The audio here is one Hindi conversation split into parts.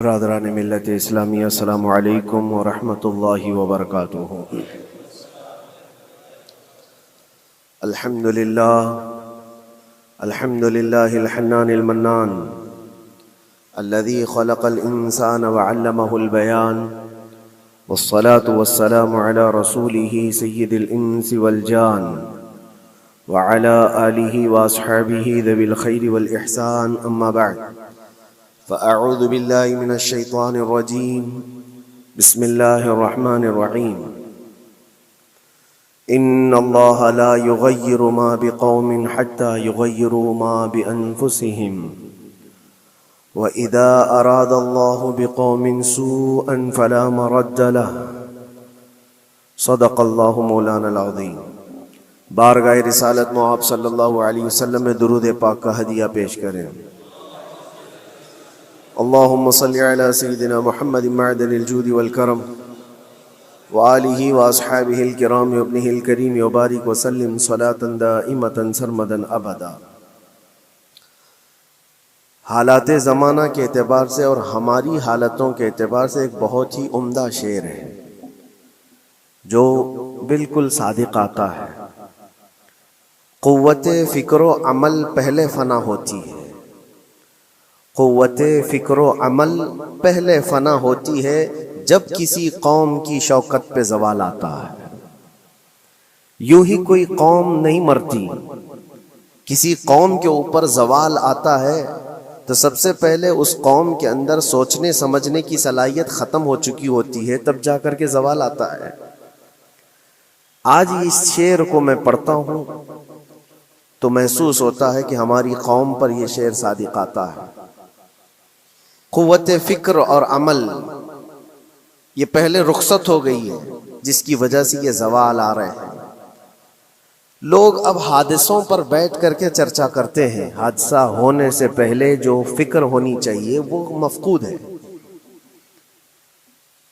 ब्रादरान मिल्लत इस्लामी, अस्सलामु अलैकुम व रहमतुल्लाहि व बरकातुहू। अल्हम्दुलिल्लाहिल हन्नानिल मन्नान अल्लज़ी खलक़ल इंसान व अल्लमहुल बयान वस्सलातु वस्सलामु अला रसूलिही सय्यिदिल इंसी वल जान व अला आलिही व अस्हाबिही ज़विल खैरि वल इहसान, अम्मा बअद। फ़अऊज़ु बिल्लाहि मिनश शैतानिर रजीम, बिस्मिल्लाहिर रहमानिर रहीम। इन्नल्लाह ला युग़य्यिरु मा बिक़ौमिन हत्ता युग़य्यिरू मा बिअन्फुसिहिम व इज़ा अरादल्लाहु बिक़ौमिन सूअन फ़ला मरद्द लहु। सदक़ल्लाहु मौलानाल अज़ीम। बारगाह रिसालत में आप सल्लल्लाहु अलैहि वसल्लम में दुरूद पाक का हदिया पेश करें। अल्लाहुम्मा सल्लि अला सय्यिदिना मुहम्मदिन मअदनिल जूदि वल करम व आलिहि व अस्हाबिहिल किराम व इब्निहिल करीम व बारिक व सल्लिम सलातन दाइमतन सरमदन अबदा। हालाते ज़माना के एतबार से और हमारी हालतों के एतबार से एक बहुत ही उम्दा शेर है जो बिल्कुल सादिक आता है। क़ुव्वते फ़िक्र अमल पहले फ़ना होती है, क़ुव्वते फ़िक्र अमल पहले फ़ना होती है जब किसी कौम की शौकत पे ज़वाल आता है। यूं ही कोई कौम नहीं मरती, किसी कौम के ऊपर ज़वाल आता है तो सबसे पहले उस कौम के अंदर सोचने समझने की सलाहियत ख़त्म हो चुकी होती है, तब जाकर के ज़वाल आता है। आज इस शेर को मैं पढ़ता हूँ तो महसूस होता है कि हमारी कौम पर यह शेर सादिक आता है। क़ुव्वत फ़िक्र और अमल ये पहले रुखसत हो गई है, जिसकी वजह से ये ज़वाल आ रहे हैं। लोग अब हादसों पर बैठ करके चर्चा करते हैं, हादसा होने से पहले जो फिक्र होनी चाहिए वो मफकूद है।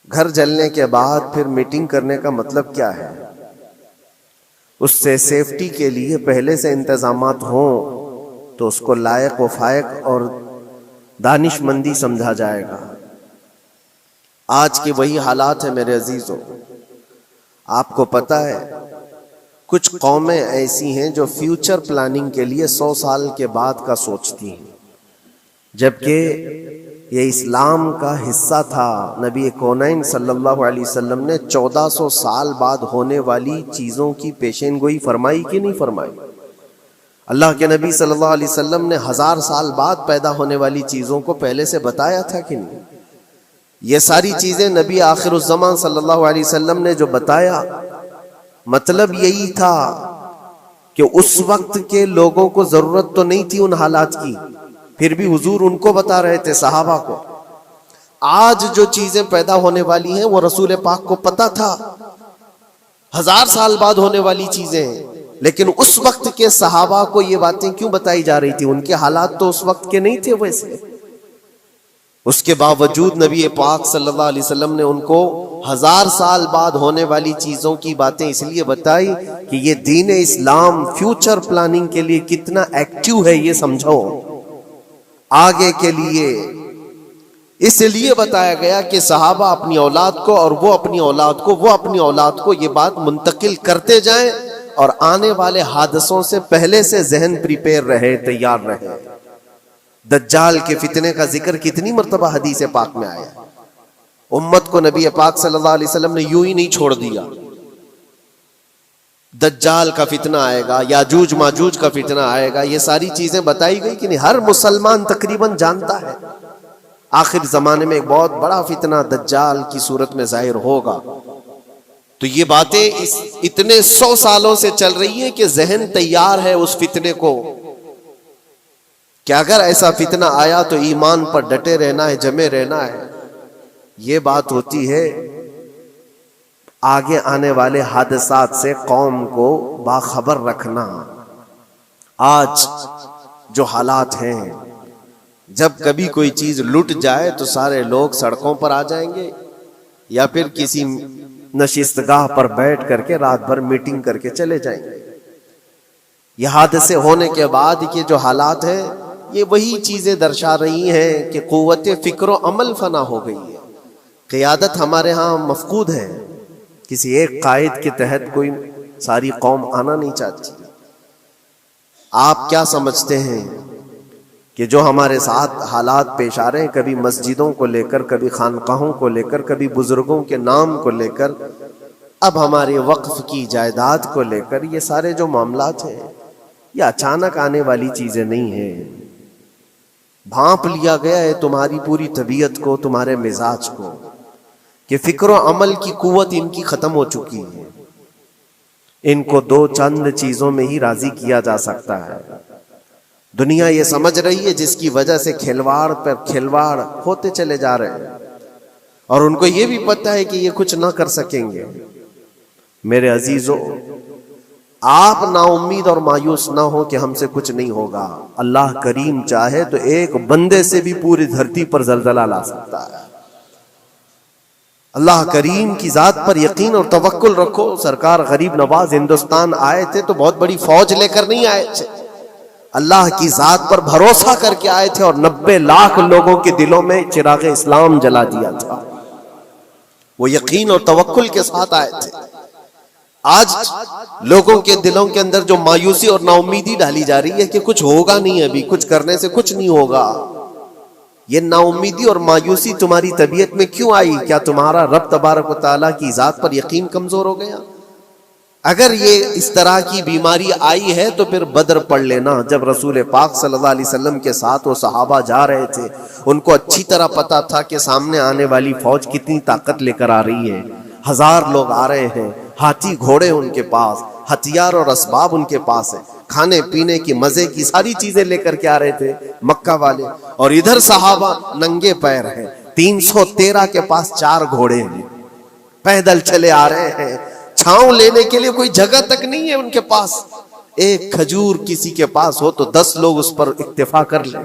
घर जलने के बाद फिर मीटिंग करने का मतलब क्या है? उससे सेफ्टी के लिए पहले से इंतजामात हों तो उसको लायक व फायक और दानिशमंदी समझा जाएगा। आज के वही हालात है मेरे अजीजों। आपको पता है कुछ कौमें ऐसी हैं जो फ्यूचर प्लानिंग के लिए 100 साल के बाद का सोचती हैं, जबकि ये इस्लाम का हिस्सा था। नबी कौनैन सल्लल्लाहु अलैहि वसल्लम ने 1400 साल बाद होने वाली चीज़ों की पेशेनगोई फरमाई कि नहीं फरमाई? अल्लाह के नबी सल्लल्लाहु अलैहि वसल्लम ने 1000 साल बाद पैदा होने वाली चीज़ों को पहले से बताया था कि नहीं? ये सारी चीज़ें नबी आखिरुज़्ज़मान सल्लल्लाहु अलैहि वसल्लम ने जो बताया, मतलब यही था कि उस वक्त के लोगों को ज़रूरत तो नहीं थी उन हालात की, फिर भी हुजूर उनको बता रहे थे सहाबा को। आज जो चीजें पैदा होने वाली हैं वो रसूल पाक को पता था, 1000 साल बाद होने वाली चीजें, लेकिन उस वक्त के सहाबा को ये बातें क्यों बताई जा रही थी? उनके हालात तो उस वक्त के नहीं थे वैसे। उसके बावजूद नबी पाक सल्लल्लाहु अलैहि वसल्लम ने उनको 1000 साल बाद होने वाली चीजों की बातें इसलिए बताई कि ये दीन इस्लाम फ्यूचर प्लानिंग के लिए कितना एक्टिव है ये समझो। आगे के लिए इसलिए बताया गया कि सहाबा अपनी औलाद को और वो अपनी औलाद को, वो अपनी औलाद को ये बात मुंतकिल करते जाएं और आने वाले हादसों से पहले से जहन प्रिपेयर रहे, तैयार रहे। दज्जाल के फितने का जिक्र कितनी मर्तबा हदीस पाक में आया। उम्मत को नबी पाक सल्लल्लाहु अलैहि वसल्लम ने यूं ही नहीं छोड़ दिया। दज्जाल का फितना आएगा, याजूज माजूज का फितना आएगा, ये सारी चीजें बताई गई कि नहीं? हर मुसलमान तकरीबन जानता है आखिर जमाने में एक बहुत बड़ा फितना दज्जाल की सूरत में जाहिर होगा। तो ये बातें इतने 100 सालों से चल रही हैं कि जहन तैयार है उस फितने को कि अगर ऐसा फितना आया तो ईमान पर डटे रहना है, जमे रहना है। ये बात होती है आगे आने वाले हादसात से कौम को बाखबर रखना। आज जो हालात हैं, जब कभी कोई चीज लुट जाए तो सारे लोग सड़कों पर आ जाएंगे या फिर किसी नशिस्तगाह पर बैठ करके रात भर मीटिंग करके चले जाएंगे। ये हादसे होने के बाद के जो हालात हैं ये वही चीजें दर्शा रही हैं कि कुव्वत फिक्र अमल फना हो गई है। क़ियादत हमारे यहाँ मफकूद है, किसी एक कायद के तहत कोई सारी कौम आना नहीं चाहती। आप क्या समझते हैं कि जो हमारे साथ हालात पेश आ रहे हैं, कभी मस्जिदों को लेकर, कभी खानकाहों को लेकर, कभी बुजुर्गों के नाम को लेकर, अब हमारे वक्फ की जायदाद को लेकर, ये सारे जो मामलात हैं ये अचानक आने वाली चीजें नहीं है। भांप लिया गया है तुम्हारी पूरी तबीयत को, तुम्हारे मिजाज को, कि फिक्र अमल की कुव्वत इनकी खत्म हो चुकी है। इनको दो चंद चीजों में ही राजी किया जा सकता है। दुनिया ये समझ रही है, जिसकी वजह से खिलवाड़ पर खिलवाड़ होते चले जा रहे हैं, और उनको ये भी पता है कि ये कुछ ना कर सकेंगे। मेरे अजीजों, आप नाउम्मीद और मायूस ना हो कि हमसे कुछ नहीं होगा। अल्लाह करीम चाहे तो एक बंदे से भी पूरी धरती पर जलजला ला सकता है। अल्लाह करीम की जात पर यकीन और तवक्कुल रखो। सरकार गरीब नवाज हिंदुस्तान आए थे तो बहुत बड़ी फौज लेकर नहीं आए थे, अल्लाह की जात पर भरोसा करके आए थे, और 90 लाख लोगों के दिलों में चिराग इस्लाम जला दिया था। वो यकीन और तवक्कुल के साथ आए थे। आज लोगों के दिलों के अंदर जो मायूसी और नाउम्मीदी डाली जा रही है कि कुछ होगा नहीं, अभी कुछ करने से कुछ नहीं होगा, ये नाउम्मीदी और मायूसी तुम्हारी तबीयत में क्यों आई? क्या तुम्हारा रब तबारक व तआला की जात पर यकीन कमजोर हो गया? अगर ये इस तरह की बीमारी आई है तो फिर बदर पढ़ लेना। जब रसूल पाक सल्लल्लाहु अलैहि वसल्लम के साथ वो सहाबा जा रहे थे, उनको अच्छी तरह पता था कि सामने आने वाली फौज कितनी ताकत लेकर आ रही है। 1000 लोग आ रहे हैं, हाथी घोड़े उनके पास, हथियार और असबाब उनके पास है, खाने पीने की मजे की सारी चीजें लेकर के आ रहे थे मक्का वाले, और इधर सहाबा नंगे पैर हैं। 313 के पास 4 घोड़े हैं, पैदल चले आ रहे हैं, छांव लेने के लिए कोई जगह तक नहीं है उनके पास। एक खजूर किसी के पास हो तो 10 लोग उस पर इक्तिफा कर ले।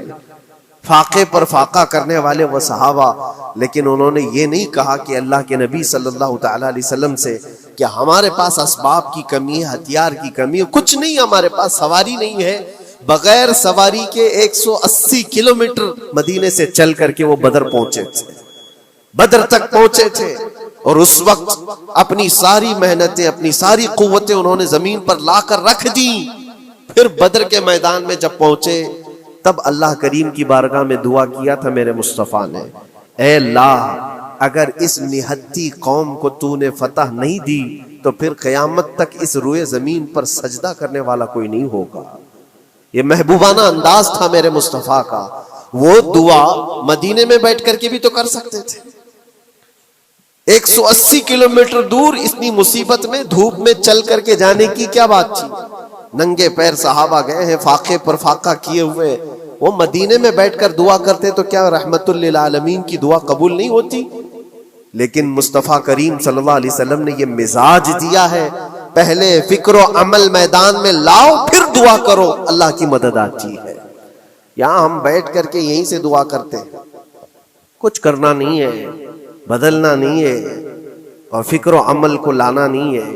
फाके पर फाका करने वाले वो सहाबा, लेकिन उन्होंने ये नहीं कहा कि अल्लाह के नबी सल्लल्लाहु अलैहि वसल्लम से कि हमारे पास असबाब की कमी है, हथियार की कमी है, कुछ नहीं हमारे पास, सवारी नहीं है। बगैर सवारी के 180 किलोमीटर मदीने से चल करके वो बदर पहुंचे थे, बदर तक पहुंचे थे। और उस वक्त अपनी सारी मेहनतें, अपनी सारी कुव्वतें उन्होंने जमीन पर लाकर रख दी। फिर बदर के मैदान में जब पहुंचे तब अल्लाह करीम की बारगाह में दुआ किया था मेरे मुस्तफ़ा ने, ऐ अल्लाह, अगर इस निहत्ती कौम को तूने फतह नहीं दी तो फिर क़यामत तक इस रुए जमीन पर सजदा करने वाला कोई नहीं होगा। ये महबूबाना अंदाज था मेरे मुस्तफ़ा का। वो दुआ मदीने में बैठ करके भी तो कर सकते थे। 180 किलोमीटर दूर इतनी मुसीबत में धूप में चल करके जाने की क्या बात थी? नंगे पैर सहाबा गए हैं, फाके पर फाका किए हुए। वो मदीने में बैठकर दुआ करते तो क्या रहमतुल लिल आलमीन की दुआ कबूल नहीं होती? लेकिन मुस्तफ़ा करीम सल्लल्लाहु अलैहि वसल्लम ने ये मिजाज दिया है, पहले फिक्र अमल मैदान में लाओ, फिर दुआ करो, अल्लाह की मदद आती है। यहां हम बैठ करके यहीं से दुआ करते हैं, कुछ करना नहीं है, बदलना नहीं है, और फिक्र अमल को लाना नहीं है,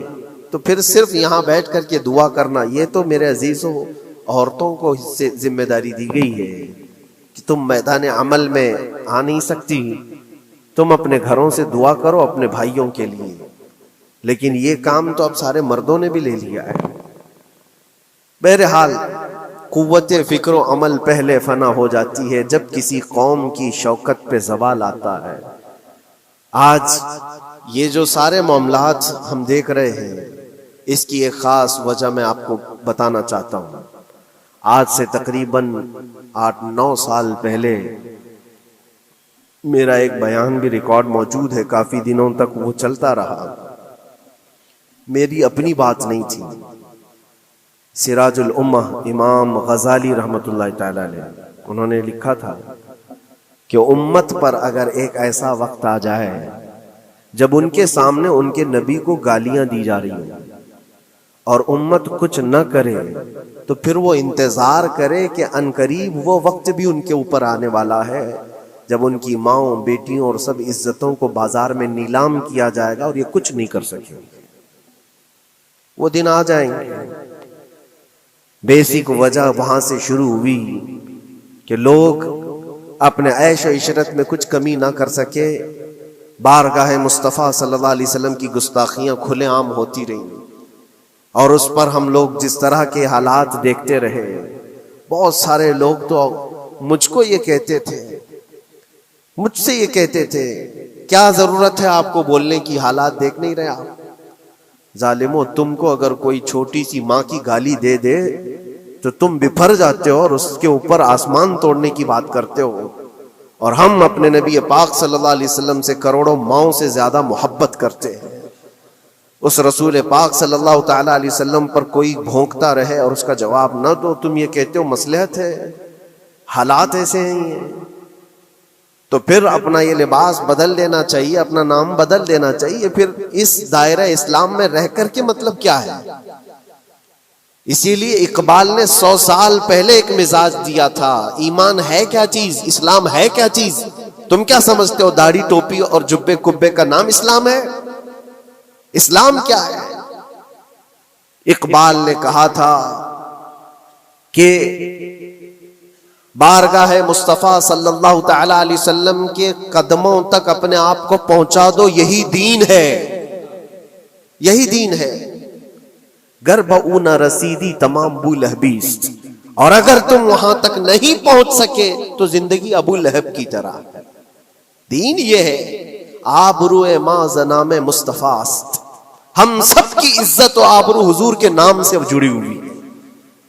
तो फिर सिर्फ यहां बैठ करके दुआ करना, ये तो मेरे अजीजों औरतों को इससे जिम्मेदारी दी गई है कि तुम मैदान अमल में आ नहीं सकती, तुम अपने घरों से दुआ करो अपने भाइयों के लिए। लेकिन ये काम तो अब सारे मर्दों ने भी ले लिया है। बहरहाल कुव्वत फिक्र अमल पहले फना हो जाती है जब किसी कौम की शौकत पे ज़वाल आता है। आज ये जो सारे मामलात हम देख रहे हैं, इसकी एक खास वजह मैं आपको बताना चाहता हूँ। आज से तकरीबन 8-9 साल पहले मेरा एक बयान भी रिकॉर्ड मौजूद है, काफी दिनों तक वो चलता रहा। मेरी अपनी बात नहीं थी, सिराजुल उम्मा इमाम गजाली रहमतुल्लाह तआला अलैह उन्होंने लिखा था कि उम्मत पर अगर एक ऐसा वक्त आ जाए जब उनके सामने उनके नबी को गालियां दी जा रही हो और उम्मत कुछ न करे, तो फिर वो इंतजार करे कि अनकरीब वो वक्त भी उनके ऊपर आने वाला है जब उनकी माओ, बेटियों और सब इज्जतों को बाजार में नीलाम किया जाएगा और ये कुछ नहीं कर सकेंगे। वो दिन आ जाएंगे। बेसिक वजह वहां से शुरू हुई कि लोग अपने ऐश इशरत में कुछ कमी ना कर सके। बारगाह मुस्तफ़ा सल्लल्लाहु अलैहि वसल्लम की गुस्ताखियां खुलेआम होती रहीं और उस पर हम लोग जिस तरह के हालात देखते रहे। बहुत सारे लोग तो मुझको ये कहते थे, मुझसे ये कहते थे, क्या जरूरत है आपको बोलने की, हालात देख नहीं रहे आप? जालिमो, तुमको अगर कोई छोटी सी माँ की गाली दे दे तो तुम बिफर जाते हो और उसके ऊपर आसमान तोड़ने की बात करते हो। और हम अपने नबी पाक सल्लल्लाहु अलैहि वसल्लम से करोड़ों माओं से ज्यादा मोहब्बत करते हैं। उस रसूल पाक सल्लल्लाहु ताला अलैहि वसल्लम पर कोई भौंकता रहे और उसका जवाब न दो, तुम ये कहते हो मसलहत है, हालात ऐसे हैं ये, तो फिर अपना ये लिबास बदल लेना चाहिए, अपना नाम बदल देना चाहिए। फिर इस दायरा इस्लाम में रह कर के मतलब क्या है? इसीलिए इकबाल ने 100 साल पहले एक मिजाज दिया था, ईमान है क्या चीज, इस्लाम है क्या चीज। तुम क्या समझते हो दाढ़ी टोपी और जुब्बे कुब्बे का नाम इस्लाम है? इस्लाम क्या है? इकबाल ने कहा था कि बारगाह मुस्तफ़ा सल्लल्लाहु ताला अलैहि वसल्लम के कदमों तक अपने आप को पहुंचा दो, यही दीन है, यही दीन है। गर्भ न रसीदी तमाम अबू लहबीस, और अगर तुम वहां तक नहीं पहुंच सके तो जिंदगी अबू लहब की तरह। दीन ये है, आबरूए मां जनाम मुस्तफास्त, हम सब की इज्जत और आबरू हुजूर के नाम से जुड़ी हुई है,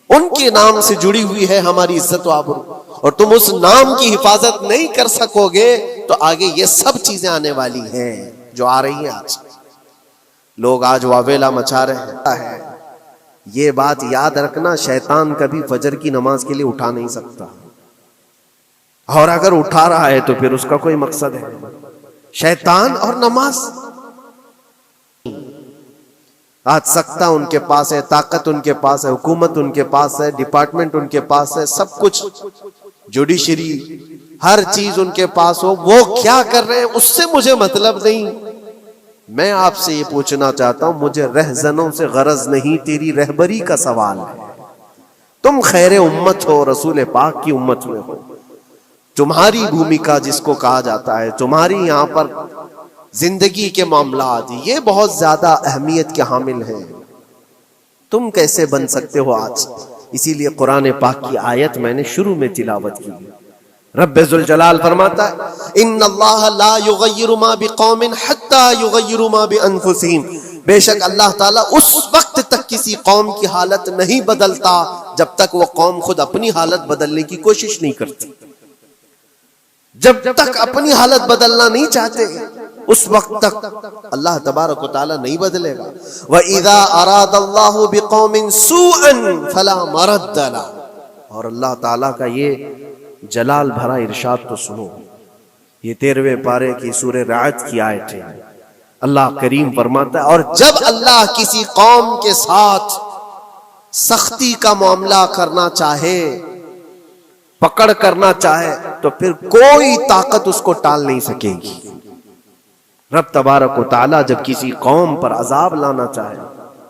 उनके नाम से जुड़ी हुई है हमारी इज्जत और आबरू। और तुम उस नाम की हिफाजत नहीं कर सकोगे तो आगे ये सब चीजें आने वाली हैं जो आ रही हैं। आज लोग आज वावेला मचा रहे हैं। ये बात याद रखना, शैतान कभी फजर की नमाज के लिए उठा नहीं सकता, और अगर उठा रहा है तो फिर उसका कोई मकसद है। शैतान और नमाज, आज सत्ता उनके पास है, ताकत उनके पास है, हुकूमत उनके पास है, डिपार्टमेंट उनके पास है, सब कुछ, जुडिशरी, हर चीज उनके पास हो, वो क्या कर रहे हैं उससे मुझे मतलब नहीं। मैं आपसे ये पूछना चाहता हूं, मुझे रहजनों से गरज नहीं, तेरी रहबरी का सवाल है। तुम खैर उम्मत हो, रसूल पाक की उम्मत में हो, तुम्हारी भूमिका जिसको कहा जाता है, तुम्हारी यहां पर जिंदगी के मामलात, ये बहुत ज्यादा अहमियत के हामिल हैं। तुम कैसे बन सकते हो आज? इसीलिए कुरान पाक की आयत मैंने शुरू में तिलावत की। रब्बुल जलाल फरमाता है, इन्नल्लाह ला युगय्यिरु मा बिकौमिन हत्ता युगय्यिरु मा बिअनफुसिहिम, बेशक अल्लाह ताला उस वक्त तक किसी कौम की हालत नहीं बदलता जब तक वो कौम खुद अपनी हालत बदलने की कोशिश नहीं करती। जब तक अपनी हालत बदलना नहीं चाहते उस वक्त तक अल्लाह तबारक व तआला नहीं बदलेगा। व इज़ा अरादल्लाहु बिकौमिन सूअन फला मरद्द ला, और अल्लाह ताला का ये जलाल भरा इरशाद तो सुनो, ये 13वें पारे की सूरह राअद की आयत है। अल्लाह करीम फरमाता है, और जब अल्लाह किसी कौम के साथ सख्ती का मामला करना चाहे, पकड़ करना चाहे, तो फिर कोई ताकत उसको टाल नहीं सकेगी। रब तबारक व तआला जब किसी कौम पर अजाब लाना चाहे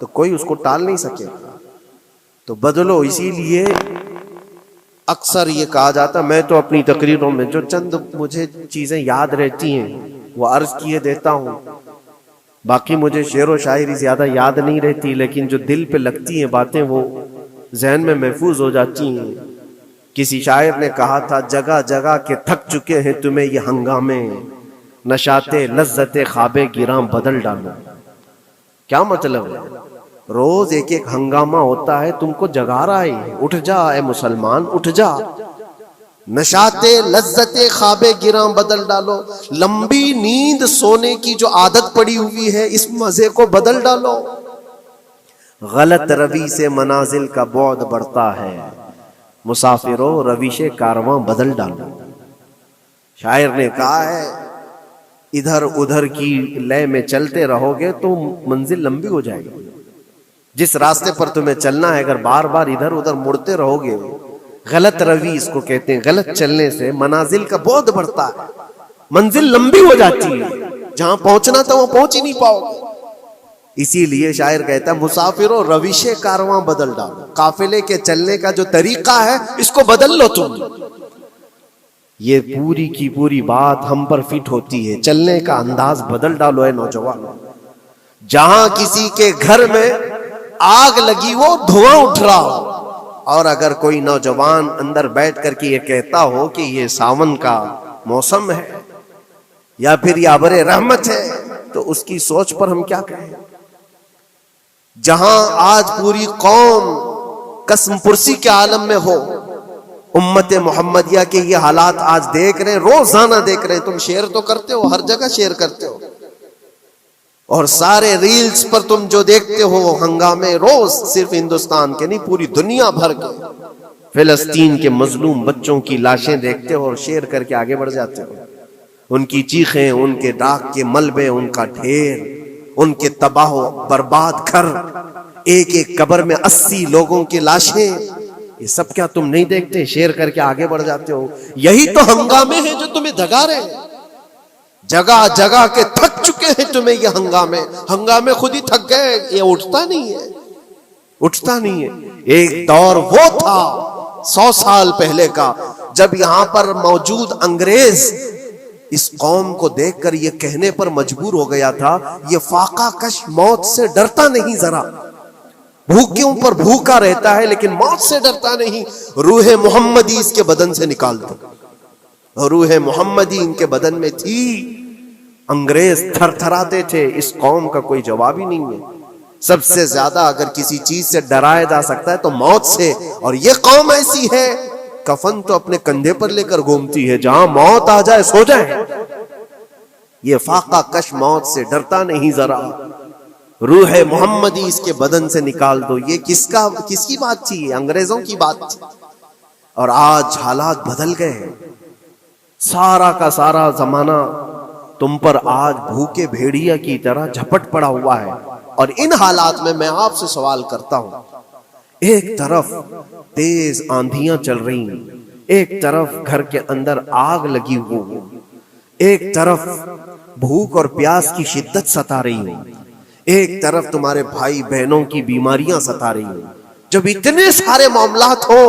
तो कोई उसको टाल नहीं सकेगा। तो बदलो। इसीलिए अक्सर ये कहा जाता, मैं तो अपनी तकरीरों में जो चंद मुझे चीजें याद रहती हैं वो अर्ज किए देता हूँ, बाकी मुझे शेर व शायरी ज्यादा याद नहीं रहती, लेकिन जो दिल पे लगती हैं बातें वो जहन में महफूज हो जाती हैं। किसी शायर ने कहा था, जगह जगह के थक चुके हैं तुम्हें ये हंगामे, नशाते लज्जते ख्वाबे गिरां बदल डालो। क्या मतलब है? रोज एक एक हंगामा होता है, तुमको जगा रहा है, उठ जा ए मुसलमान, उठ जा। नशाते लज्जते ख्वाबे गिरां बदल डालो, लंबी नींद सोने की जो आदत पड़ी हुई है इस मजे को बदल डालो। गलत रवि से मनाजिल का बौद बढ़ता है, मुसाफिरों रविशे कारवां बदल डालो। शायर ने कहा है, इधर उधर की लय में चलते रहोगे तो मंजिल लंबी हो जाएगी। जिस रास्ते पर तुम्हें चलना है, अगर बार बार इधर उधर मुड़ते रहोगे, गलत रवि इसको कहते हैं, गलत चलने से मनाजिल का बोध बढ़ता है, मंजिल लंबी हो जाती है, जहां पहुंचना था वहां पहुंच ही नहीं पाओगे। इसीलिए शायर कहता है, मुसाफिरों रविशे कारवां बदल डालो, काफिले के चलने का जो तरीका है इसको बदल लो तुम। ये पूरी की पूरी बात हम पर फिट होती है। चलने का अंदाज बदल डालो है नौजवानों। जहां किसी के घर में आग लगी वो धुआं उठ रहा हो, और अगर कोई नौजवान अंदर बैठ करके ये कहता हो कि ये सावन का मौसम है या फिर ये आबरे रहमत है, तो उसकी सोच पर हम क्या कहें। जहां आज पूरी कौम कसम पुरसी के आलम में हो, उम्मत मोहम्मदिया के ये हालात आज देख रहे हैं, रोजाना देख रहे हैं। तुम शेयर तो करते हो, हर जगह शेयर करते हो, और सारे रील्स पर तुम जो देखते हो हंगामे रोज, सिर्फ हिंदुस्तान के नहीं पूरी दुनिया भर के फिलिस्तीन के मजलूम बच्चों की लाशें देखते हो और शेयर करके आगे बढ़ जाते हो। उनकी चीखें, उनके दाग के मलबे, उनका ढेर, उनके तबाह बर्बाद घर, एक एक कब्र में 80 लोगों की लाशें, ये सब क्या तुम नहीं देखते? शेयर करके आगे बढ़ जाते हो। यही तो हंगामे हैं जो तुम्हें दगा रहे हैं। जगह जगह के थक चुके हैं तुम्हें ये हंगामे खुद ही थक गए। ये उठता नहीं है, उठता नहीं है। एक दौर वो था 100 साल पहले का, जब यहां पर मौजूद अंग्रेज इस कौम को देखकर ये कहने पर मजबूर हो गया था, ये फाका कश मौत से डरता नहीं, जरा भूखों पर भूखा रहता है लेकिन मौत से डरता नहीं। रूह मोहम्मदी इसके बदन से निकाल दो, और रूह मोहम्मदी इनके बदन में थी। अंग्रेज थरथराते थे। इस कौम का कोई जवाब ही नहीं है। सबसे ज्यादा अगर किसी चीज से डराया जा सकता है तो मौत से, और ये कौम ऐसी है कफन तो अपने कंधे पर लेकर घूमती है, जहां मौत आ जाए सो जाए। ये फाका कश मौत से डरता नहीं जरा। रूह मोहम्मदी इसके बदन से निकाल दो। ये किसकी बात थी? अंग्रेजों की बात थी। और आज हालात बदल गए। सारा का सारा जमाना तुम पर आज भूखे भेड़िया की तरह झपट पड़ा हुआ है। और इन हालात में मैं आपसे सवाल करता हूं, एक तरफ तेज आंधियां चल रही, एक तरफ घर के अंदर आग लगी हुई, एक तरफ भूख और प्यास की शिद्दत सता रही हो, एक तरफ तुम्हारे भाई बहनों की बीमारियां सता रही हो। जब इतने सारे मामलात हो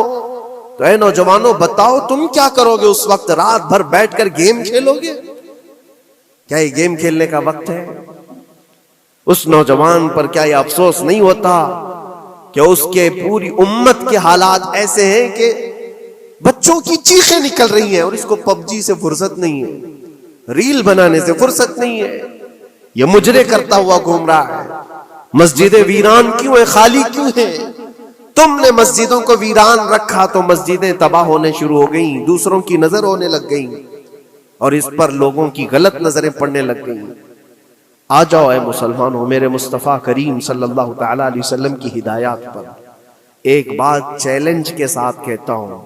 तो ऐ नौजवानों बताओ तुम क्या करोगे उस वक्त? रात भर बैठकर गेम खेलोगे? क्या ये गेम खेलने का वक्त है? उस नौजवान पर क्या ये अफसोस नहीं होता कि उसके पूरी उम्मत के हालात ऐसे हैं कि बच्चों की चीखें निकल रही हैं और इसको पबजी से फुर्सत नहीं है, रील बनाने से फुर्सत नहीं है, ये मुजरे करता हुआ घूम रहा है। मस्जिदें वीरान क्यों है, खाली क्यों है? तुमने मस्जिदों को वीरान रखा तो मस्जिदें तबाह होने शुरू हो गई, दूसरों की नजर होने लग गई और इस पर लोगों की गलत नजरें पड़ने लग गई। आ जाओ ऐ मुसलमानों, मेरे मुस्तफ़ा करीम सल्लल्लाहु तआला अलैहि वसल्लम की हिदायत पर एक बात चैलेंज के साथ कहता हूं।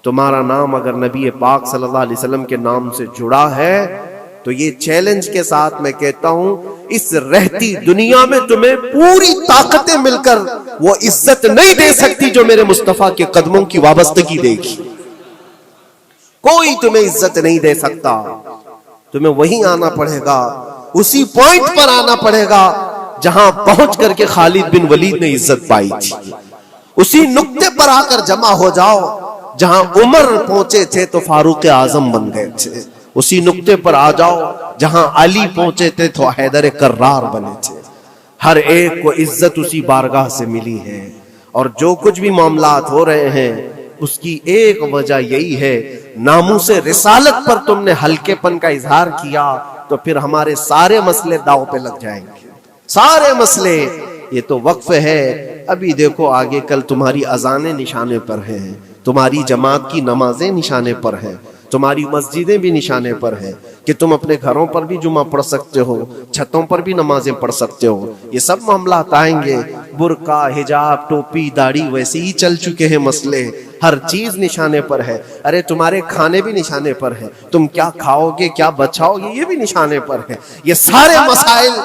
तुम्हारा नाम अगर नबी पाक सल्लल्लाहु अलैहि वसल्लम के नाम से जुड़ा है तो ये चैलेंज के साथ मैं कहता हूं, इस रहती दुनिया में तुम्हें पूरी ताकतें मिलकर वो इज्जत नहीं दे सकती जो मेरे मुस्तफ़ा के कदमों की वाबस्तगी देगी। कोई तुम्हें इज्जत नहीं दे सकता। तुम्हें वहीं आना पड़ेगा, उसी पॉइंट पर आना पड़ेगा जहां पहुंच करके खालिद बिन वलीद ने इज्जत पाई थी। उसी नुक्ते पर आकर जमा हो जाओ जहां उमर पहुंचे थे तो फारूक आजम बन गए थे। उसी नुक्ते पर आ जाओ जहां अली पहुंचे थे तो हैदर कर्रार बने थे। हर एक को इज्जत उसी बारगाह से मिली है। और जो कुछ भी मामलात हो रहे हैं उसकी एक वजह यही है, नामूसे रिसालत पर तुमने हल्केपन का इजहार किया तो फिर हमारे सारे मसले दांव पे लग जाएंगे। सारे मसले, ये तो वक्फ है, अभी देखो आगे कल तुम्हारी अजानें निशाने पर हैं, तुम्हारी जमात की नमाजें निशाने पर हैं, तुम्हारी मस्जिदें भी निशाने पर हैं कि तुम अपने घरों पर भी जुमा पढ़ सकते हो, छतों पर भी नमाजें पढ़ सकते हो। ये सब मामलात आएंगे। बुर्का, हिजाब, टोपी, दाढ़ी वैसे ही चल चुके हैं मसले। हर चीज निशाने पर है। अरे तुम्हारे खाने भी निशाने पर है, तुम क्या खाओगे क्या बचाओगे ये भी निशाने पर है। ये सारे मसाइल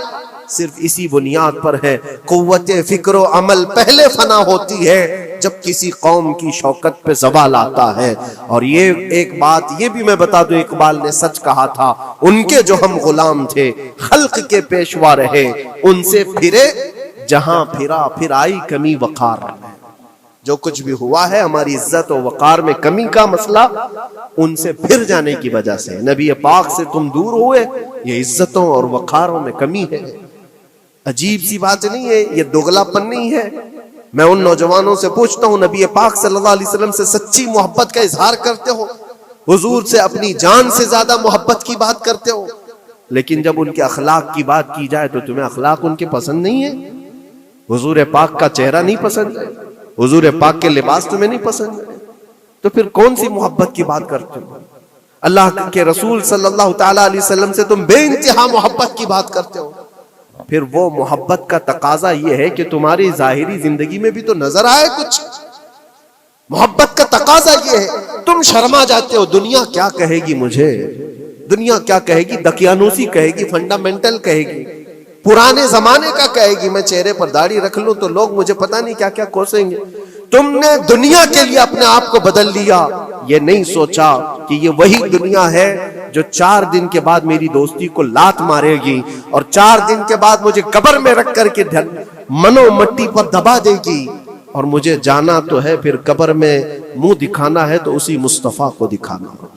सिर्फ इसी बुनियाद पर है। कुव्वते फिक्र अमल पहले फना होती है जब किसी कौम की शौकत पे ज़वाल आता है। और ये एक बात ये भी मैं बता दूं, इकबाल ने सच कहा था, उनके जो हम गुलाम थे खल्क के पेशवा रहे, उनसे फिरे जहां फिरा फिर आई कमी वकार। जो कुछ भी हुआ है हमारी इज्जत और वकार में कमी का मसला उनसे फिर जाने की वजह से, नबी पाक से तुम दूर हुए, ये इज्जतों और वकारों में कमी है। अजीब सी बात नहीं है, ये दोगलापन नहीं है। मैं उन नौजवानों से पूछता हूं, नबी पाक सल्लल्लाहु अलैहि वसल्लम से सच्ची मोहब्बत का इजहार करते हो, हुजूर से अपनी जान से ज्यादा मोहब्बत की बात करते हो, लेकिन जब उनके अखलाक की बात की जाए तो तुम्हें अखलाक उनके पसंद नहीं है। हुजूर पाक का चेहरा नहीं पसंद है, हुजूर पाक के लिबास तुम्हें नहीं पसंद है, तो फिर कौन सी मोहब्बत की बात करते हो? अल्लाह के रसूल सल्लल्लाहु ताला अलैहि वसल्लम से तुम बेइंतहा मोहब्बत की बात करते हो, फिर वो मोहब्बत का तकाजा ये है कि तुम्हारी जाहिरी जिंदगी में भी तो नजर आए कुछ। मोहब्बत का तकाजा ये है, तुम शर्मा जाते हो, दुनिया क्या कहेगी मुझे, दुनिया क्या कहेगी, दकियानूसी कहेगी, फंडामेंटल कहेगी, पुराने जमाने का कहेगी, मैं चेहरे पर दाढ़ी रख लूं तो लोग मुझे पता नहीं क्या क्या कोसेंगे। तुमने दुनिया के लिए अपने आप को बदल लिया, ये नहीं सोचा कि ये वही दुनिया है जो 4 दिन के बाद मेरी दोस्ती को लात मारेगी और 4 दिन के बाद मुझे कब्र में रख करके मनो मट्टी पर दबा देगी, और मुझे जाना तो है, फिर कब्र में मुंह दिखाना है तो उसी मुस्तफा को दिखाना।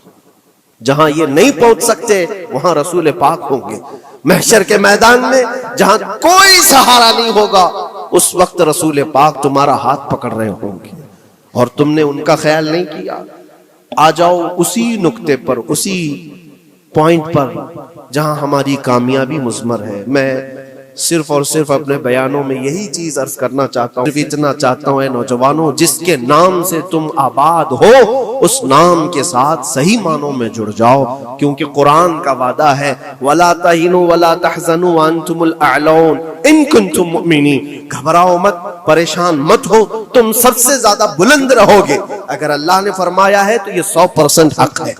जहां ये नहीं पहुंच सकते वहां रसूल पाक होंगे। महशर के मैदान में जहां कोई सहारा नहीं होगा, उस वक्त रसूल पाक तुम्हारा हाथ पकड़ रहे होंगे और तुमने उनका ख्याल नहीं किया। आ जाओ उसी नुक्ते पर, उसी पॉइंट पर जहां हमारी कामयाबी मुज़मर है। मैं सिर्फ और सिर्फ अपने बयानों में यही चीज अर्ज करना चाहता हूँ, सिर्फ इतना चाहता हूँ, नौजवानों, जिसके नाम से तुम आबाद हो उस नाम के साथ सही मानों में जुड़ जाओ, क्योंकि कुरान का वादा है, वला तहिनु वला तहज़नु व अंतुमुल अअलौन इन कुंतुम मुमिनीन। घबराओ मत, परेशान मत हो, तुम सबसे ज्यादा बुलंद रहोगे। अगर अल्लाह ने फरमाया है तो ये 100% हक है।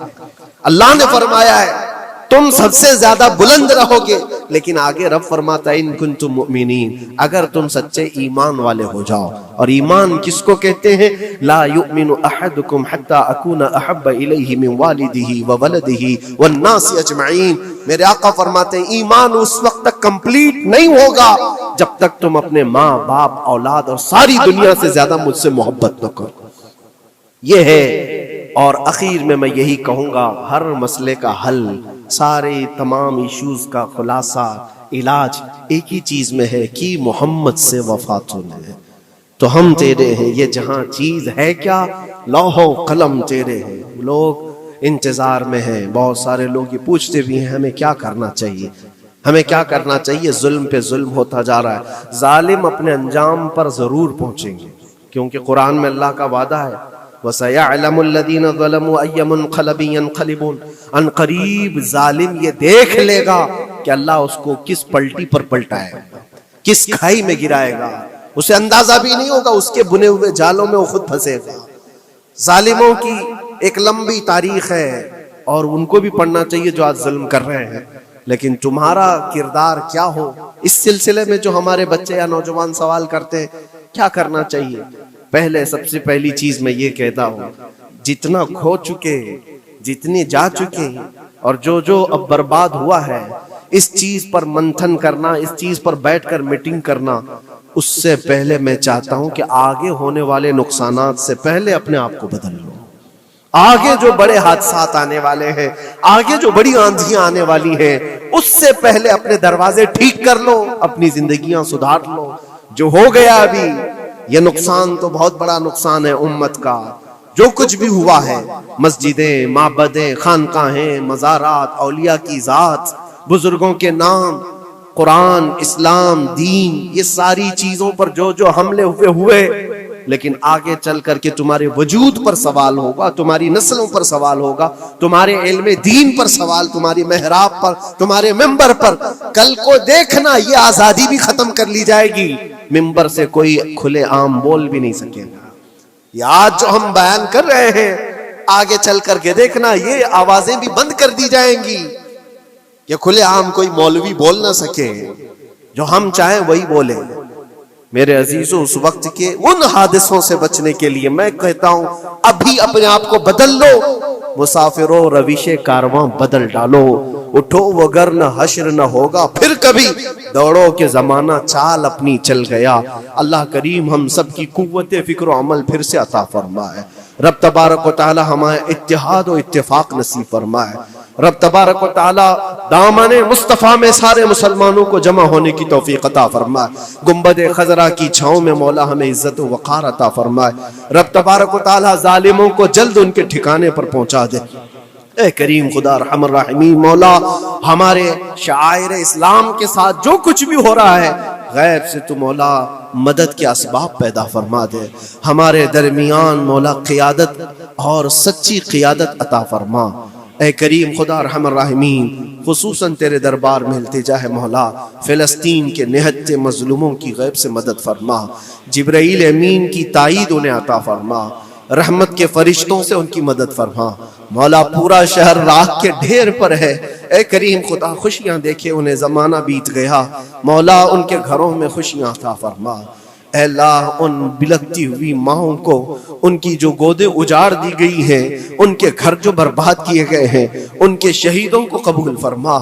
अल्लाह ने फरमाया है तुम सबसे ज्यादा बुलंद रहोगे, लेकिन आगे रब फरमाता है इन कुंतुम मुमिनीन, अगर तुम सच्चे ईमान वाले हो जाओ। और ईमान किसको कहते हैं? ला युमिनु अहदुकुम हत्ता अकूना अहब्बा इलैहि मिन वालिदिही व वलदिही वन नासी अजमईन। मेरे आका फरमाते हैं ईमान उस वक्त तक कंप्लीट नहीं होगा जब तक तुम अपने माँ बाप, औलाद और सारी दुनिया से ज्यादा मुझसे मोहब्बत न करो। ये है। और आखिर में मैं यही कहूंगा, हर मसले का हल, सारे तमाम इश्यूज का खुलासा, इलाज एक ही चीज में है कि मोहम्मद से वफा तूने, तो हम तेरे हैं, ये जहां चीज है क्या, लौहो कलम तेरे हैं। लोग इंतजार में हैं, बहुत सारे लोग ये पूछते भी हैं हमें क्या करना चाहिए, हमें क्या करना चाहिए। जुल्म पे जुल्म होता जा रहा है, जालिम अपने अंजाम पर जरूर पहुंचेंगे, क्योंकि कुरान में अल्लाह का वादा है, वसयअलमुल्लज़ीना ज़लमू अय्य मुनक़लिबिन यनक़लिबून। अनक़रीब जालिम ये देख लेगा कि अल्लाह उसको किस पलटी पर पलटाएगा, किस खाई में गिराएगा, उसे अंदाजा भी नहीं होगा, उसके बुने हुए जालों में वो खुद फंसेगा। जालिमों की एक लंबी तारीख है और उनको भी पढ़ना चाहिए जो आज जुल्म कर रहे हैं, लेकिन तुम्हारा किरदार क्या हो, इस सिलसिले में जो हमारे बच्चे या नौजवान सवाल करते हैं क्या करना चाहिए। पहले सबसे पहली चीज मैं ये कहता हूँ, जितना खो चुके, जितने जा चुके और जो जो अब बर्बाद हुआ है, इस चीज पर मंथन करना, इस चीज पर बैठकर मीटिंग करना, उससे पहले मैं चाहता हूं कि आगे होने वाले नुकसानात से पहले अपने आप को बदल लो। आगे जो बड़े हादसात आने वाले हैं, आगे जो बड़ी आंधियां आने वाली हैं, उससे पहले अपने दरवाजे ठीक कर लो, अपनी जिंदगियां सुधार लो। जो हो गया अभी, ये नुकसान तो बहुत बड़ा नुकसान है उम्मत का। जो कुछ भी हुआ है, मस्जिदें, माबदें, खानकाहें, मज़ारात, औलिया की जात, बुजुर्गों के नाम, कुरान, इस्लाम, दीन, ये सारी चीजों पर जो जो हमले हुए, लेकिन आगे चल करके तुम्हारे वजूद पर सवाल होगा, तुम्हारी नस्लों पर सवाल होगा, तुम्हारे इल्मे दीन पर सवाल, तुम्हारी मेहराब पर, तुम्हारे मिंबर पर। कल को देखना ये आजादी भी खत्म कर ली जाएगी, मिंबर से कोई खुले आम बोल भी नहीं सकेगा। ये आज जो हम बयान कर रहे हैं, आगे चल करके देखना ये आवाजें भी बंद कर दी जाएंगी, ये खुले आम कोई मौलवी बोल ना सके, जो हम चाहें वही बोले। मेरे अजीजों, उस वक्त के उन हादिसों से बचने के लिए मैं कहता हूं अभी अपने आप को बदल लो, मुसाफिरों रविशे कारवां बदल डालो। उठो वगरना हश्र न होगा फिर कभी, दौड़ो के जमाना चाल अपनी चल गया। अल्लाह करीम हम सब की कुव्वत फिक्र अमल फिर से अता फरमाए। रब तबारक व तआला हमारे इत्तेहाद और इत्तेफाक नसीब फरमाए। रब तबारक व तआला दामने मुस्तफ़ा में सारे मुसलमानों को जमा होने की तौफीक अता फरमाए। गुंबद खजरा की छाँव में मौला हमें इज्जत व वक़ार अता फरमाए। रब तबारक व तआला जालिमों को जल्द उनके ठिकाने पर पहुंचा दे। ए करीम खुदा रहमान रहीम, मौला हमारे शायर इस्लाम के साथ जो कुछ भी हो रहा है गैब से तू मौला मदद के असबाब पैदा फरमा दे। हमारे दरमियान मौला क़ियादत और सच्ची क़ियादत अता फरमा। ए करीम खुदा रहमान रहीम, खुसूसन तेरे दरबार में इल्तिजा है मौला, फ़िलिस्तीन के निहत्ते मजलूमों की गैब से मदद फरमा। जिब्राईल अमीन की ताईद उन्हें अता फरमा। रहमत के फरिश्तों से उनकी मदद फरमा। मौला पूरा शहर राख के ढेर पर है। ए करीम खुदा खुशियां देखे उन्हें जमाना बीत गया। मौला उनके घरों में खुशियां अता फरमा। ए अल्लाह उन बिलखती हुई माओं को, उनकी जो गोदे उजाड़ दी गई हैं, उनके घर जो बर्बाद किए गए हैं, उनके शहीदों को कबूल फरमा।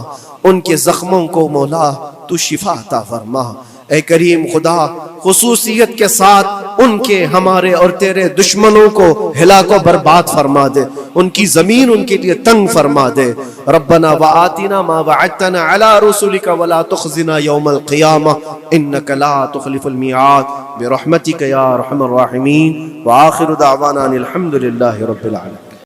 उनके जख्मों को मौला तू शिफा अता फरमा। ए करीम खुदा खुसूसियत के साथ उनके, हमारे और तेरे दुश्मनों को हिलाको बर्बाद फरमा दे। उनकी जमीन उनके लिए तंग फरमा दे। रब्बना व आतिना मा वअदतना अला रसूलिका वला तुखज़िना यौमल क़ियामा इन्नका ला तुख़लिफ़ुल मिआद बिरहमतिका या अरहमर राहिमीन। व आखिरु दावाना अनिल हम्दुलिल्लाहि रब्बिल आलमीन।